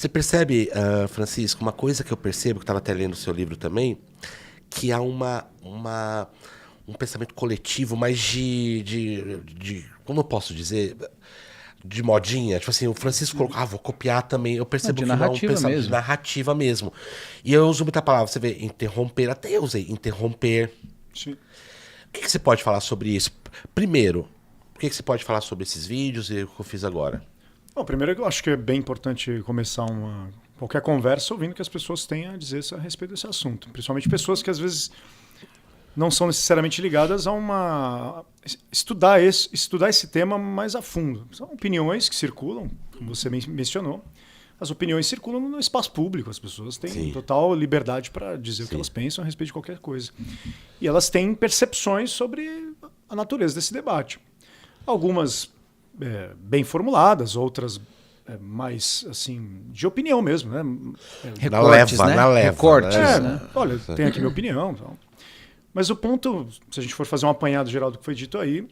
Você percebe, Francisco, uma coisa que eu percebo, que estava até lendo o seu livro também, que há um pensamento coletivo, mas como eu posso dizer, de modinha. Tipo assim, o Francisco colocou, vou copiar também. Eu percebo que não é um pensamento de narrativa mesmo. E eu uso muita palavra, você vê, interromper, até eu usei, interromper. Sim. O que você pode falar sobre isso? Primeiro, o que você pode falar sobre esses vídeos e o que eu fiz agora? Bom, primeiro eu acho que é bem importante começar qualquer conversa ouvindo o que as pessoas têm a dizer a respeito desse assunto. Principalmente pessoas que às vezes não são necessariamente ligadas a estudar esse tema mais a fundo. São opiniões que circulam, como você mencionou. As opiniões circulam no espaço público. As pessoas têm total liberdade para dizer o que elas pensam a respeito de qualquer coisa. E elas têm percepções sobre a natureza desse debate. Algumas bem formuladas, outras mais assim de opinião mesmo, né? Recortes, né? Na leva, Recortes, né? Olha, tenho aqui minha opinião. Então. Mas o ponto, se a gente for fazer um apanhado geral do que foi dito aí,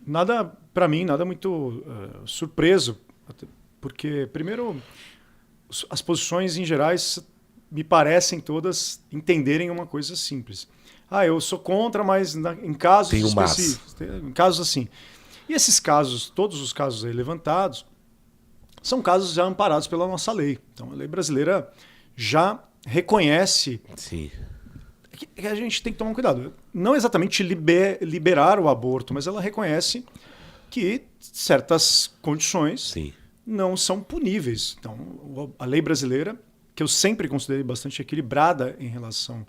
nada, para mim, nada muito surpreso, porque, primeiro, as posições em gerais me parecem todas entenderem uma coisa simples. Eu sou contra, mas em casos específicos, em casos assim. E esses casos, todos os casos aí levantados, são casos já amparados pela nossa lei. Então, a lei brasileira já reconhece que a gente tem que tomar cuidado. Não exatamente liberar o aborto, mas ela reconhece que certas condições não são puníveis. Então, a lei brasileira, que eu sempre considerei bastante equilibrada em relação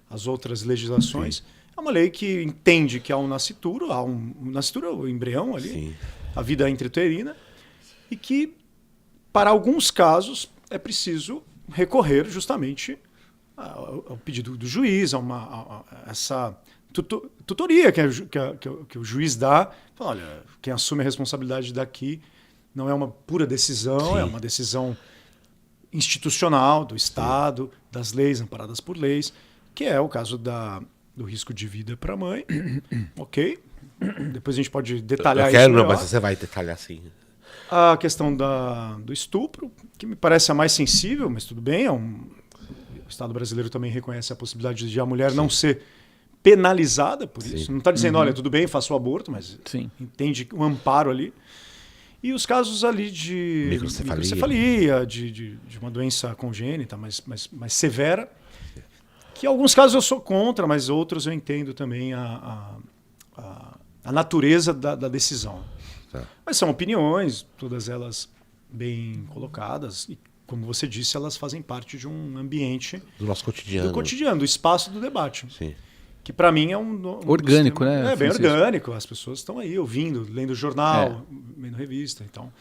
às outras legislações, é uma lei que entende que há um nascituro, o embrião ali, a vida intrauterina, e que, para alguns casos, é preciso recorrer justamente ao pedido do juiz, a essa tutoria que o juiz dá. Fala, olha, quem assume a responsabilidade daqui não é uma pura decisão, é uma decisão institucional do Estado, das leis amparadas por leis, que é o caso do risco de vida para a mãe. Ok? Depois a gente pode detalhar isso melhor. Mas você vai detalhar sim. A questão do estupro, que me parece a mais sensível, mas tudo bem, o Estado brasileiro também reconhece a possibilidade de a mulher não ser penalizada por isso. Não está dizendo, olha, tudo bem, faça o aborto, mas entende um amparo ali. E os casos ali de microcefalia, de uma doença congênita mais severa, que em alguns casos eu sou contra, mas outros eu entendo também a natureza da decisão. Mas são opiniões, todas elas bem colocadas, e como você disse, elas fazem parte de um ambiente do nosso cotidiano. Do espaço do debate. Sim. Que para mim é um orgânico, né? É bem orgânico. As pessoas estão aí ouvindo, lendo jornal, lendo revista, então.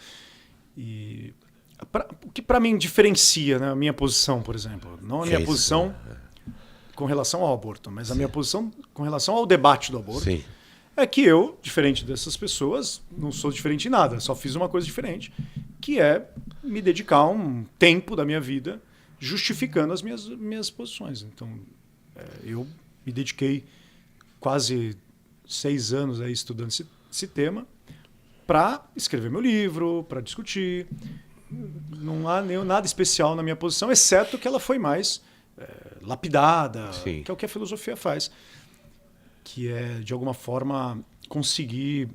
O que para mim diferencia, né, a minha posição, por exemplo, não a minha posição com relação ao aborto, mas a minha posição com relação ao debate do aborto, é que eu, diferente dessas pessoas, não sou diferente em nada, só fiz uma coisa diferente, que é me dedicar um tempo da minha vida justificando as minhas posições. Então, eu me dediquei quase 6 anos aí estudando esse tema para escrever meu livro, para discutir. Não há nada especial na minha posição, exceto que ela foi mais lapidada, que é o que a filosofia faz, que é, de alguma forma, conseguir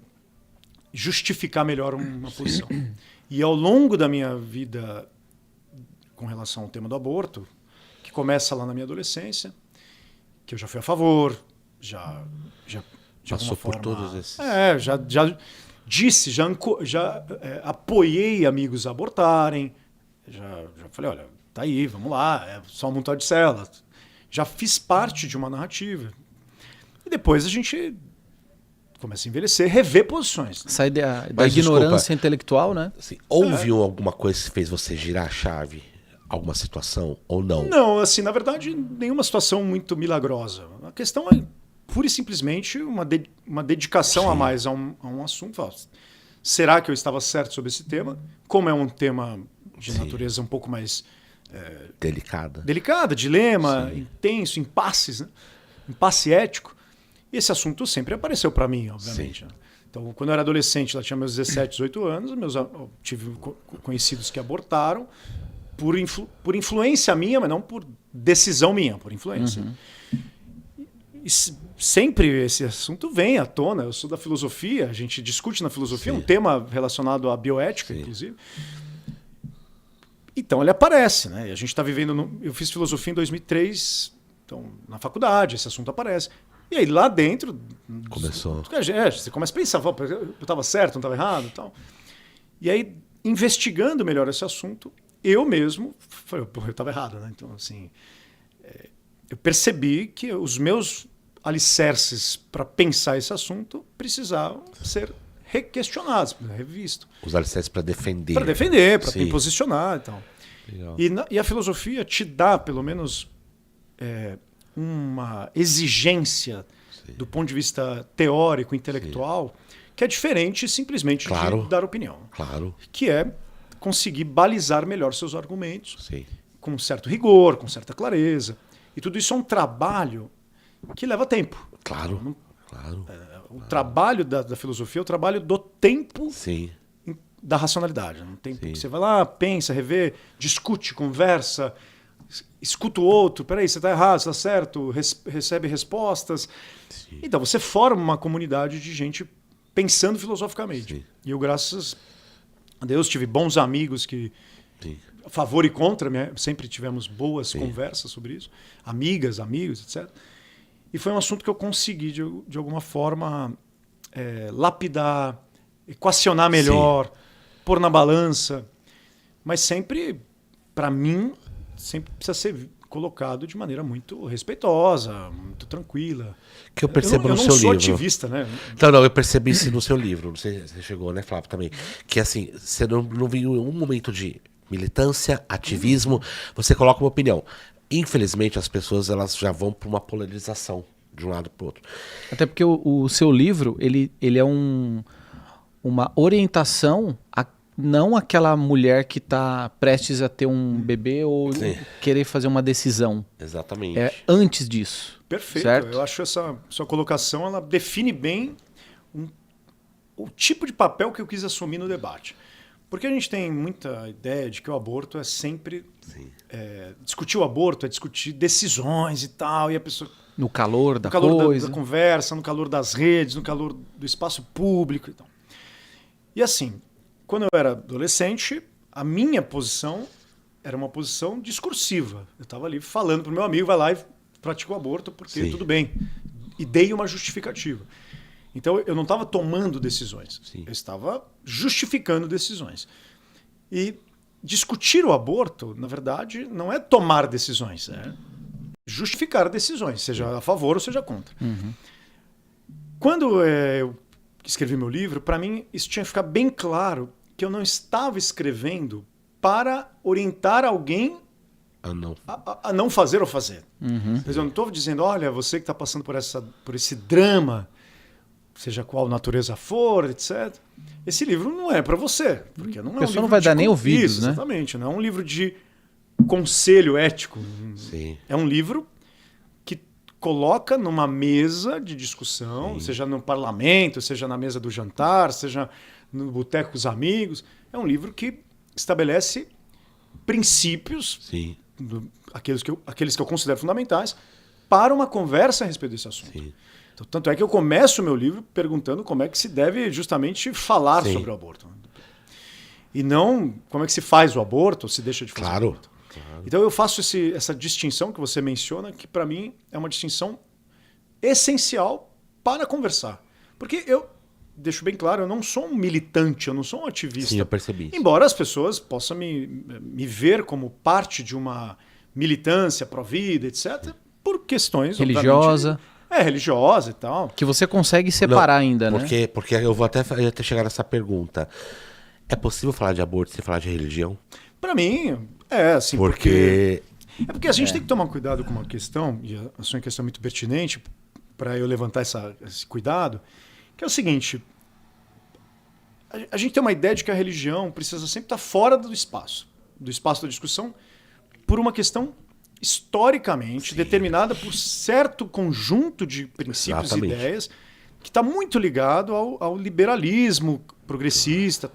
justificar melhor uma posição. E ao longo da minha vida com relação ao tema do aborto, que começa lá na minha adolescência, que eu já fui a favor, já passou por todos esses... já disse, já apoiei amigos a abortarem, já falei, olha, tá aí, vamos lá, é só um montão de células. Já fiz parte de uma narrativa. E depois a gente começa a envelhecer, rever posições. Né? Sai da ignorância intelectual, né? Assim, houve alguma coisa que fez você girar a chave? Alguma situação ou não? Não, assim, na verdade, nenhuma situação muito milagrosa. A questão é pura e simplesmente uma dedicação a mais a um assunto. Será que eu estava certo sobre esse tema? Como é um tema de natureza um pouco mais... Delicada, dilema, intenso, impasses, né? Impasse ético. E esse assunto sempre apareceu para mim, obviamente. Né? Então, quando eu era adolescente, lá tinha meus 17, 18 anos, eu tive conhecidos que abortaram. por influência minha, mas não por decisão minha, por influência. E sempre esse assunto vem à tona. Eu sou da filosofia, a gente discute na filosofia, um tema relacionado à bioética, inclusive. Então ele aparece, né? E a gente está vivendo... Eu fiz filosofia em 2003, então na faculdade esse assunto aparece. E aí lá dentro... Começou. Você começa a pensar, eu estava certo, não estava errado e tal. E aí, investigando melhor esse assunto, eu mesmo... Falei, eu estava errado, né? Então, assim... eu percebi que os meus alicerces para pensar esse assunto precisavam ser requestionados, revistos. Os alicerces para defender. Para defender, para me posicionar e tal. E a filosofia te dá, pelo menos, uma exigência do ponto de vista teórico, intelectual, que é diferente simplesmente de dar opinião. Claro. Que é conseguir balizar melhor seus argumentos, Sim. com certo rigor, com certa clareza. E tudo isso é um trabalho que leva tempo. Claro. O trabalho da filosofia é o trabalho do tempo da racionalidade. Um tempo que você vai lá, pensa, revê, discute, conversa, escuta o outro. Peraí, você está errado, você está certo, recebe respostas. Sim. Então você forma uma comunidade de gente pensando filosoficamente. Sim. E eu, graças a Deus, tive bons amigos que... a favor e contra, sempre tivemos boas conversas sobre isso, amigas, amigos, etc. E foi um assunto que eu consegui, de alguma forma, lapidar, equacionar melhor, pôr na balança, mas sempre, para mim, sempre precisa ser colocado de maneira muito respeitosa, muito tranquila. Que eu percebo no seu livro. Eu não sou ativista, né? Não, eu percebi isso no seu livro, não sei se você chegou, né, Flávio, também, que assim, você não viu um momento de militância, ativismo, você coloca uma opinião. Infelizmente, as pessoas elas já vão para uma polarização de um lado para o outro. Até porque o seu livro, ele é uma orientação a não aquela mulher que está prestes a ter um bebê ou querer fazer uma decisão. Exatamente. É antes disso. Perfeito. Certo? Eu acho essa sua colocação, ela define bem o tipo de papel que eu quis assumir no debate. Porque a gente tem muita ideia de que o aborto é sempre... discutir o aborto é discutir decisões e tal, e a pessoa... No calor da coisa. Da conversa, no calor das redes, no calor do espaço público e tal. E assim, quando eu era adolescente, a minha posição era uma posição discursiva. Eu estava ali falando para o meu amigo, vai lá e pratica o aborto, porque tudo bem. E dei uma justificativa. Então, eu não estava tomando decisões. Eu estava justificando decisões. E discutir o aborto, na verdade, não é tomar decisões. É justificar decisões, seja a favor ou seja contra. Quando eu escrevi meu livro, para mim, isso tinha que ficar bem claro que eu não estava escrevendo para orientar alguém a não fazer ou fazer. Mas eu não estou dizendo, olha, você que está passando por esse drama, seja qual natureza for, etc. Esse livro não é para você, porque não é um livro não vai dar nem ouvidos, né? Exatamente, não é um livro de conselho ético. É um livro que coloca numa mesa de discussão, seja no parlamento, seja na mesa do jantar, seja no boteco com os amigos. É um livro que estabelece princípios, aqueles que eu considero fundamentais, para uma conversa a respeito desse assunto. Então, tanto é que eu começo o meu livro perguntando como é que se deve justamente falar sobre o aborto. E não como é que se faz o aborto ou se deixa de fazer o aborto. Então eu faço essa distinção que você menciona, que para mim é uma distinção essencial para conversar. Porque eu deixo bem claro, eu não sou um militante, eu não sou um ativista. Sim, eu percebi isso. Embora as pessoas possam me ver como parte de uma militância pró-vida, etc., por questões... religiosa. Religiosa e tal. Que você consegue separar ainda, né? Porque eu vou até chegar nessa pergunta. É possível falar de aborto sem falar de religião? Para mim, assim, porque a gente tem que tomar cuidado com uma questão, e a sua questão é muito pertinente, para eu levantar esse cuidado, que é o seguinte, a gente tem uma ideia de que a religião precisa sempre estar fora do espaço da discussão, por uma questão historicamente determinada por certo conjunto de princípios e ideias que está muito ligado ao liberalismo progressista,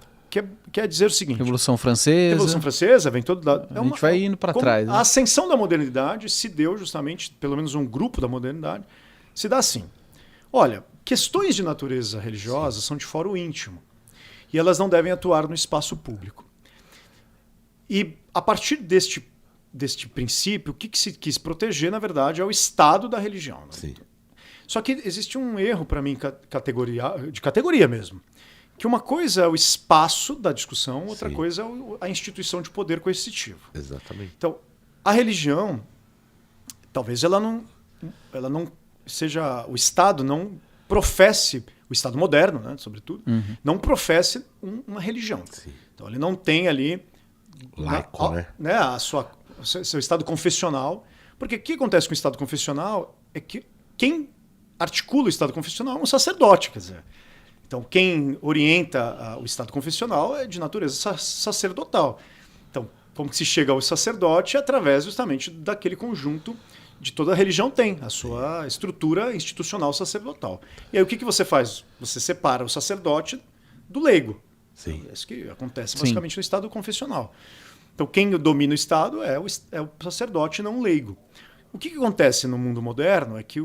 quer dizer o seguinte. Revolução Francesa. Revolução Francesa vem todo da... A gente vai indo para trás. Né? A ascensão da modernidade se deu justamente, pelo menos um grupo da modernidade, se dá assim. Olha, questões de natureza religiosa são de foro íntimo. E elas não devem atuar no espaço público. E a partir deste princípio, o que se quis proteger, na verdade, é o estado da religião. Né? Sim. Só que existe um erro, para mim, de categoria mesmo. Que uma coisa é o espaço da discussão, outra Sim. coisa é a instituição de poder coercitivo. Exatamente. Então, a religião, talvez ela não seja... O Estado não professe, o Estado moderno, né, sobretudo, não professe uma religião. Sim. Então, ele não tem ali... Laico, né? Seu Estado confessional. Porque o que acontece com o Estado confessional é que quem articula o Estado confessional é um sacerdote, quer dizer. Então, quem orienta o Estado confessional é de natureza sacerdotal. Então, como que se chega ao sacerdote? Através justamente daquele conjunto de toda a religião tem, a sua estrutura institucional sacerdotal. E aí o que você faz? Você separa o sacerdote do leigo. Sim. É isso que acontece basicamente no Estado confessional. Então, quem domina o Estado é o sacerdote, não o leigo. O que acontece no mundo moderno é que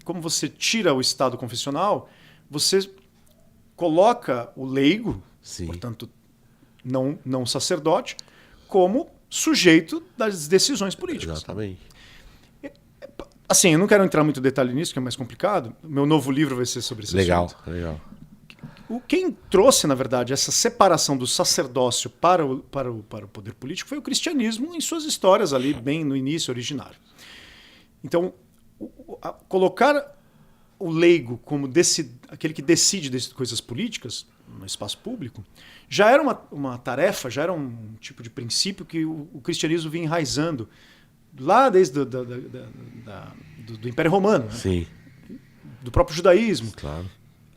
como você tira o Estado confessional, você coloca o leigo, Sim. portanto, não sacerdote, como sujeito das decisões políticas. Exatamente. Assim, eu não quero entrar muito em detalhe nisso, que é mais complicado. Meu novo livro vai ser sobre esse assunto. Legal. Quem trouxe, na verdade, essa separação do sacerdócio para o poder político foi o cristianismo em suas histórias ali, bem no início, originário. Então, colocar o leigo como aquele que decide coisas políticas no espaço público já era uma tarefa, já era um tipo de princípio que o cristianismo vinha enraizando lá desde do Império Romano, né? Sim. Do próprio judaísmo. Claro.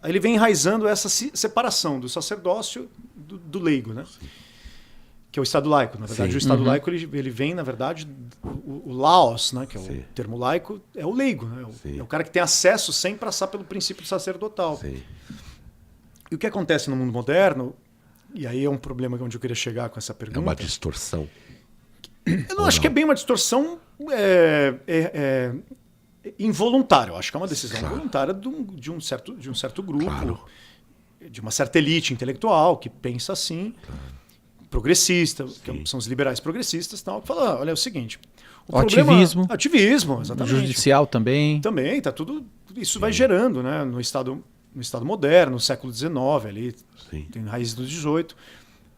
Aí ele vem enraizando essa separação do sacerdócio do leigo, né? Sim. Que é o Estado laico. Na verdade, Sim. o Estado laico ele vem, na verdade, o laos, né? Que é Sim. o termo laico, é o leigo, né? É o cara que tem acesso sem passar pelo princípio sacerdotal. Sim. E o que acontece no mundo moderno, e aí é um problema onde eu queria chegar com essa pergunta... É uma distorção. Eu não acho que é bem uma distorção involuntária. Eu acho que é uma decisão voluntária de um certo grupo, de uma certa elite intelectual que pensa assim, progressista, que são os liberais progressistas, tal, que fala, olha, é o seguinte... Ativismo, exatamente. Judicial também. Também, tá tudo... Isso vai gerando, né, no Estado moderno, no século XIX, ali, tem raízes do XVIII,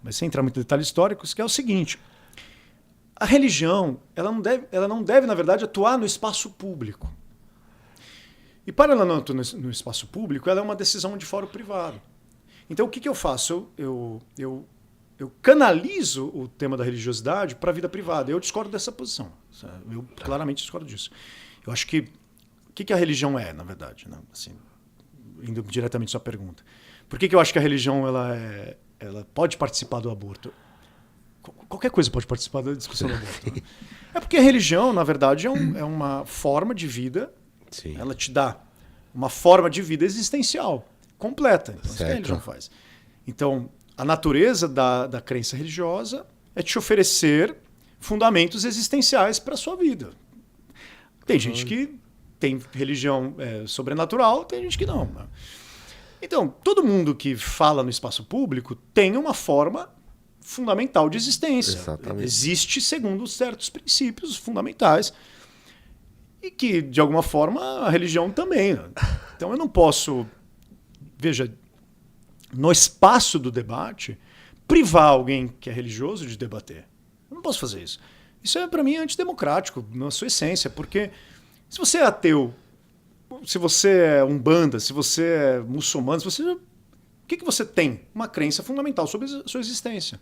mas sem entrar muito em detalhes históricos, que é o seguinte... A religião, ela não deve, na verdade, atuar no espaço público. E para ela não atuar no espaço público, ela é uma decisão de foro privado. Então, o que eu faço? Eu canalizo o tema da religiosidade para a vida privada. Eu discordo dessa posição. Eu claramente discordo disso. Eu acho que... O que a religião é, na verdade? Né? Assim, indo diretamente à sua pergunta. Por que eu acho que a religião ela pode participar do aborto? Qualquer coisa pode participar da discussão do aborto. Né? É porque a religião, na verdade, é uma forma de vida. Sim. Ela te dá uma forma de vida existencial, completa. Então, isso que a religião faz. Então, a natureza da crença religiosa é te oferecer fundamentos existenciais para a sua vida. Tem gente que tem religião sobrenatural, tem gente que não. Né? Então, todo mundo que fala no espaço público tem uma forma fundamental de existência. Exatamente. Existe segundo certos princípios fundamentais e que, de alguma forma, a religião também. Né? Então eu não posso, veja, no espaço do debate, privar alguém que é religioso de debater. Eu não posso fazer isso. Isso é, para mim, antidemocrático, na sua essência, porque se você é ateu, se você é umbanda, se você é muçulmano, o que você tem? Uma crença fundamental sobre a sua existência.